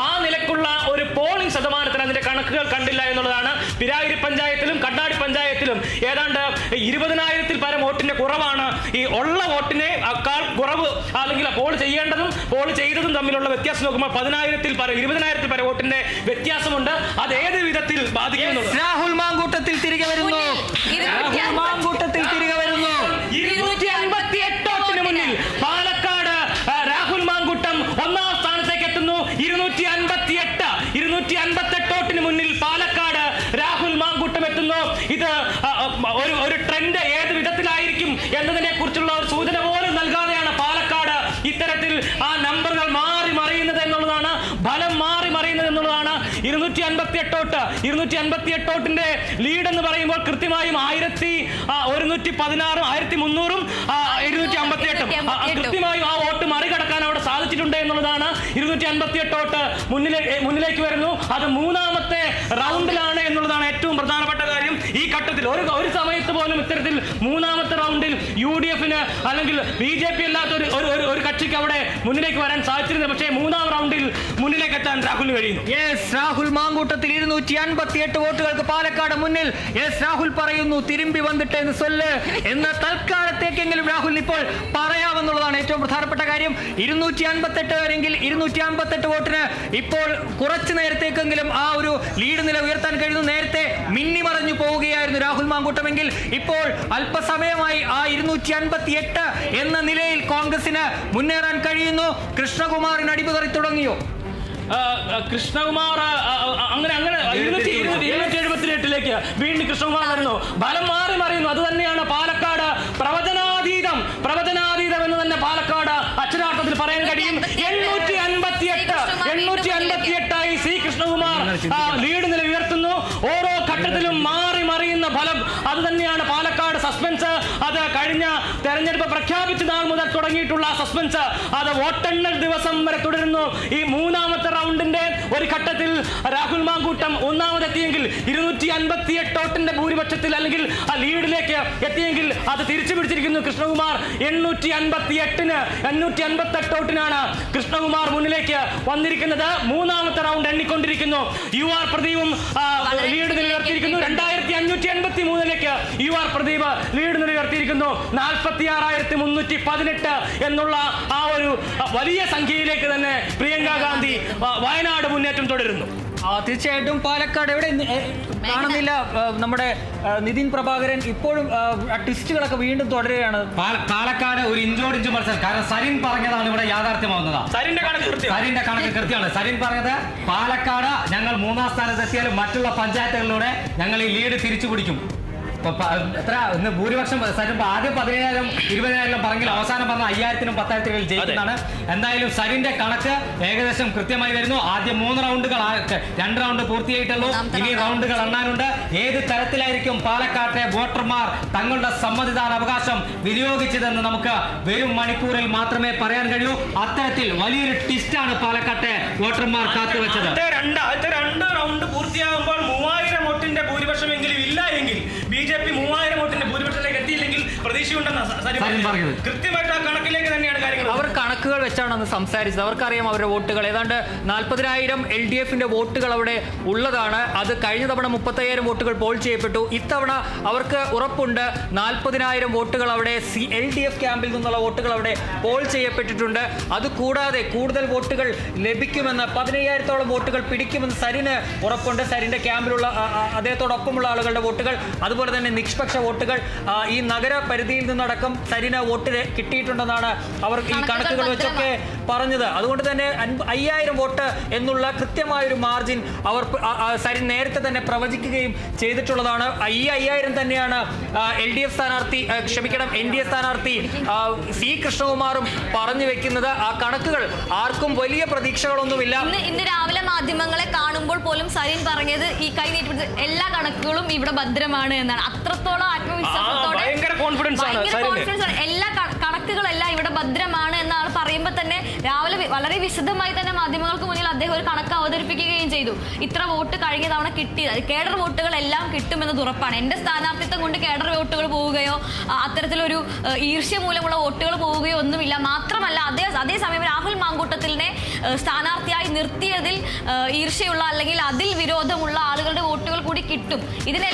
ആ നിലക്കുള്ള ഒരു പോളിംഗ് ശതമാനത്തിന് അതിന്റെ കണക്കുകൾ കണ്ടില്ല എന്നുള്ളതാണ്. പിരായിരി പഞ്ചായത്തിലും കണ്ണാടി പഞ്ചായത്തിലും ഏതാണ്ട് 20,000-ൽ പരം വോട്ടിന്റെ കുറവാണ്. ഈ ഉള്ള വോട്ടിനെ കുറവ് അല്ലെങ്കിൽ പോൾ ചെയ്യേണ്ടതും പോൾ ചെയ്തതും തമ്മിലുള്ള വ്യത്യാസം നോക്കുമ്പോൾ 10,000-ൽ പരം 20,000-ൽ പരം വോട്ടിന്റെ വ്യത്യാസമുണ്ട്. അത് ഏത് വിധത്തിൽ ബാധിക്കുന്നു? രാഹുൽ മാങ്കൂട്ടത്തിൽ തിരികെ വരുന്നു. 258 വോട്ടിന് മുന്നിൽ പാലക്കാട് രാഹുൽ മാങ്കൂട്ടം ഒന്നാം സ്ഥാനത്തേക്ക് എത്തുന്നു. 258 വോട്ടിന് മുന്നിൽ പാലക്കാട് രാഹുൽ മാങ്കൂട്ടം എത്തുന്നു. ഇത് ഒരു ട്രെൻഡ് ഏത് വിധത്തിലായിരിക്കും എന്നതിനെ കുറിച്ചുള്ള ഒരു സൂചന പോലും നൽകാതെയാണ് പാലക്കാട് ഇത്തരത്തിൽ ആ നമ്പറുകൾ മാറി മറിയുന്നത് എന്നുള്ളതാണ്, ഫലം മാറി മറിയുന്നത് എന്നുള്ളതാണ്. 258 വോട്ടിന്റെ ലീഡ് എന്ന് പറയുമ്പോൾ കൃത്യമായും 1116, 1300, 258 കൃത്യമായും ആ വോട്ട് മറികടക്കാൻ അവിടെ സാധിച്ചിട്ടുണ്ട് എന്നുള്ളതാണ്. 258 വോട്ട് മുന്നിലേക്ക് വരുന്നു. അത് മൂന്നാമത്തെ റൗണ്ടിലാണ് എന്നുള്ളതാണ് ഏറ്റവും പ്രധാനപ്പെട്ട കാര്യം. ഈ ഘട്ടത്തിൽ ഒരു സമയത്ത് പോലും ഇത്തരത്തിൽ മൂന്നാമത്തെ റൗണ്ടിൽ UDF-ന് അല്ലെങ്കിൽ BJP അല്ലാത്ത ഒരു കക്ഷിക്ക് അവിടെ മുന്നിലേക്ക് വരാൻ സാധിച്ചിരുന്നത്. പക്ഷേ മൂന്നാം റൗണ്ടിൽ മുന്നിലേക്ക് എത്താൻ രാഹുലിന് കഴിയുന്നു. രാഹുൽ മാങ്കൂട്ടത്തിൽ 258 വോട്ടുകൾക്ക് പാലക്കാട് മുന്നിൽ. രാഹുൽ പറയുന്നു തിരുമ്പി വന്നിട്ട് എന്ന് സൊല്ല് എന്ന് തൽക്കാലത്തേക്കെങ്കിലും രാഹുൽ ഇപ്പോൾ പറയാമെന്നുള്ളതാണ് ഏറ്റവും പ്രധാനപ്പെട്ട കാര്യം. 258 വരെങ്കിൽ 258 വോട്ടിന് ഇപ്പോൾ കുറച്ചു നേരത്തേക്കെങ്കിലും ആ ഒരു ലീഡ് നില ഉയർത്താൻ കഴിയുന്നു. നേരത്തെ മിന്നിമറഞ്ഞു പോവുകയായിരുന്നു രാഹുൽ മാങ്കൂട്ടമെങ്കിൽ ഇപ്പോൾ അല്പസമയമായി ആ 258 എന്ന നിലയിൽ കോൺഗ്രസിന് മുന്നേറാൻ കഴിയുന്നു. കൃഷ്ണകുമാറിന് അടിപതറി തുടങ്ങിയോ? കൃഷ്ണകുമാർ അങ്ങനെ 278 വീണ്ടും കൃഷ്ണകുമാർ വരുന്നു. ഫലം മാറി മറിയുന്നു. അത് തന്നെയാണ് പാലക്കാട് പ്രവചനാതീതം എന്ന് തന്നെ പാലക്കാട് അക്ഷരാർത്ഥത്തിൽ പറയാൻ കഴിയും. 858 സി കൃഷ്ണകുമാർ ലീഡ് നില ഉയർത്തുന്നു. ഓരോ ഘട്ടത്തിലും മാറി മറിയുന്ന ഫലം അത് തന്നെയാണ് പാലക്കാട് സസ്പെൻസ്. അത് കഴിഞ്ഞ തെരഞ്ഞെടുപ്പ് പ്രഖ്യാപിച്ച നാൾ മുതൽ തുടങ്ങിയിട്ടുള്ള സസ്പെൻസ് അത് വോട്ടെണ്ണൽ ദിവസം വരെ തുടരുന്നു. ഈ മൂന്നാമത്തെ റൗണ്ടിന്റെ ഒരു ഘട്ടത്തിൽ രാഹുൽ മാങ്കൂട്ടം ഒന്നാമതെത്തിയെങ്കിൽ 258 വോട്ടിന്റെ ഭൂരിപക്ഷത്തിൽ അല്ലെങ്കിൽ ആ ലീഡിലേക്ക് എത്തിയെങ്കിൽ അത് തിരിച്ചു പിടിച്ചിരിക്കുന്നു കൃഷ്ണകുമാർ. 858 വോട്ടിനാണ് കൃഷ്ണകുമാർ മുന്നിലേക്ക് വന്നിരിക്കുന്നത്. മൂന്നാമത്തെ റൗണ്ട് എണ്ണിക്കൊണ്ടിരിക്കുന്നു. UR പ്രദീപും ലീഡ് നിലനിർത്തിയിരിക്കുന്നു. 2583 UR പ്രദീപ് ലീഡ് നിലനിർത്തിയിരിക്കുന്നു. 46,318 എന്നുള്ള ആ ഒരു വലിയ സംഖ്യയിലേക്ക് തന്നെ പ്രിയങ്ക ഗാന്ധി വയനാട് മുന്നേറ്റം തുടരുന്നു. തീർച്ചയായിട്ടും പാലക്കാട് എവിടെ കാണുന്നില്ല. നമ്മുടെ നിതിൻ പ്രഭാകരൻ ഇപ്പോഴും ട്വിസ്റ്റുകളൊക്കെ വീണ്ടും തുടരുകയാണ്. പാലക്കാട് ഒരു ഇഞ്ചോടിഞ്ച് മത്സരം. കാരണം സരിൻ പറഞ്ഞതാണ് ഇവിടെ യാഥാർത്ഥ്യമാവുന്നത്. സരിന്റെ കണക്ക് കൃത്യമാണ്. സരിൻ പറഞ്ഞത് പാലക്കാട് ഞങ്ങൾ 3-ാം സ്ഥാനത്തെത്തിയാലും മറ്റുള്ള പഞ്ചായത്തുകളിലൂടെ ഞങ്ങൾ ഈ ലീഡ് തിരിച്ചു പിടിക്കും. എത്ര ഇന്ന് ഭൂരിപക്ഷം ആദ്യം 17,000, 20,000 പറഞ്ഞെങ്കിൽ അവസാനം പറഞ്ഞ 5,000-നും 10,000-നും ജയിക്കുന്നതാണ്. എന്തായാലും സരിന്റെ കണക്ക് ഏകദേശം കൃത്യമായി വരുന്നു. ആദ്യം 3 റൗണ്ടുകൾ, 2 റൗണ്ട് പൂർത്തിയായിട്ടുള്ളൂ. ഇനി റൗണ്ടുകൾ എണ്ണാനുണ്ട്. ഏത് തരത്തിലായിരിക്കും പാലക്കാട്ടെ വോട്ടർമാർ തങ്ങളുടെ സമ്മതിദാനാവകാശം വിനിയോഗിച്ചതെന്ന് നമുക്ക് വരും മണിക്കൂറിൽ മാത്രമേ പറയാൻ കഴിയൂ. അത്തരത്തിൽ വലിയൊരു ട്വിസ്റ്റാണ് പാലക്കാട്ടെ വോട്ടർമാർ കാത്തുവെച്ചത്. രണ്ട് റൗണ്ട് പൂർത്തിയാകുമ്പോൾ 3000 വോട്ടിന്റെ ഭൂരിപക്ഷമെങ്കിലും ഇല്ല എങ്കിൽ BJP 3000 വോട്ടിന്റെ ഭൂരിപക്ഷത്തിലേക്ക് എത്തിയില്ലെങ്കിൽ പ്രതീക്ഷയുണ്ടെന്ന് കൃത്യമായിട്ട് ആ കണക്കിലേക്ക് തന്നെയാണ് കാര്യങ്ങൾ. അവർ കണക്കുകൾ വെച്ചാണ് അന്ന് സംസാരിച്ചത്. അവർക്കറിയാം അവരുടെ വോട്ടുകൾ ഏതാണ്ട് 40,000 LDF-ന്റെ വോട്ടുകൾ അവിടെ ഉള്ളതാണ്. അത് കഴിഞ്ഞ തവണ 35,000 വോട്ടുകൾ പോൾ ചെയ്യപ്പെട്ടു. ഇത്തവണ അവർക്ക് ഉറപ്പുണ്ട് 40,000 വോട്ടുകൾ അവിടെ LDF ക്യാമ്പിൽ നിന്നുള്ള വോട്ടുകൾ അവിടെ പോൾ ചെയ്യപ്പെട്ടിട്ടുണ്ട്. അതുകൂടാതെ കൂടുതൽ വോട്ടുകൾ ലഭിക്കുമെന്ന് 15,000-ഓളം വോട്ടുകൾ പിടിക്കുമെന്ന് സരിന് ഉറപ്പുണ്ട്. സരിന്റെ ക്യാമ്പിലുള്ള അദ്ദേഹത്തോടൊപ്പമുള്ള ആളുകളുടെ വോട്ടുകൾ, അതുപോലെ തന്നെ നിഷ്പക്ഷ വോട്ടുകൾ ഈ നഗര പരിധിയിൽ നിന്നടക്കം സരിന് വോട്ട് കിട്ടിയിട്ടുണ്ടെന്നാണ് അവർ ഈ കണക്കുകൾ വെച്ചൊക്കെ പറഞ്ഞത്. അതുകൊണ്ട് തന്നെ 5,000 വോട്ട് എന്നുള്ള കൃത്യമായൊരു മാർജിൻ അവർ സരിൻ നേരത്തെ തന്നെ പ്രവചിക്കുകയും ചെയ്തിട്ടുള്ളതാണ്. ഈ 5,000 തന്നെയാണ് NDA സ്ഥാനാർത്ഥി സി കൃഷ്ണകുമാറും പറഞ്ഞു വെക്കുന്നത്. ആ കണക്കുകൾ ആർക്കും വലിയ പ്രതീക്ഷകളൊന്നുമില്ല. ഇന്ന് രാവിലെ മാധ്യമങ്ങളെ കാണുമ്പോൾ പോലും സരിൻ പറഞ്ഞത് ഈ കൈ നീട്ടി എല്ലാ കണക്കുകളും ഇവിടെ ഭദ്രമാണ് എന്നാണ്. അത്രത്തോളം ആത്മവിശ്വാസത്തോടെ എല്ലാ കണക്കുകളെല്ലാം ഇവിടെ ഭദ്രമാണ് എന്നാണ് പറയുമ്പോൾ തന്നെ രാവിലെ വളരെ വിശദമായി തന്നെ മാധ്യമങ്ങൾക്ക് മുന്നിൽ അദ്ദേഹം അദ്ദേഹം ഒരു കണക്ക് അവതരിപ്പിക്കുകയും ചെയ്തു. ഇത്ര വോട്ട് കഴിഞ്ഞ തവണ കിട്ടിയത് കേഡർ വോട്ടുകളെല്ലാം കിട്ടുമെന്നത് ഉറപ്പാണ്. എന്റെ സ്ഥാനാർത്ഥിത്വം കൊണ്ട് കേഡർ വോട്ടുകൾ പോവുകയോ അത്തരത്തിലൊരു ഈർഷ്യ മൂലമുള്ള വോട്ടുകൾ പോവുകയോ ഒന്നുമില്ല. മാത്രമല്ല അതേസമയം രാഹുൽ മാങ്കൂട്ടത്തിലിനെ സ്ഥാനാർത്ഥിയായി നിർത്തിയതിൽ ഈർഷ്യയുള്ള അല്ലെങ്കിൽ അതിൽ വിരോധമുള്ള ആളുകളുടെ വോട്ടുകൾ കൂടി കിട്ടും. ഇതിനെല്ലാം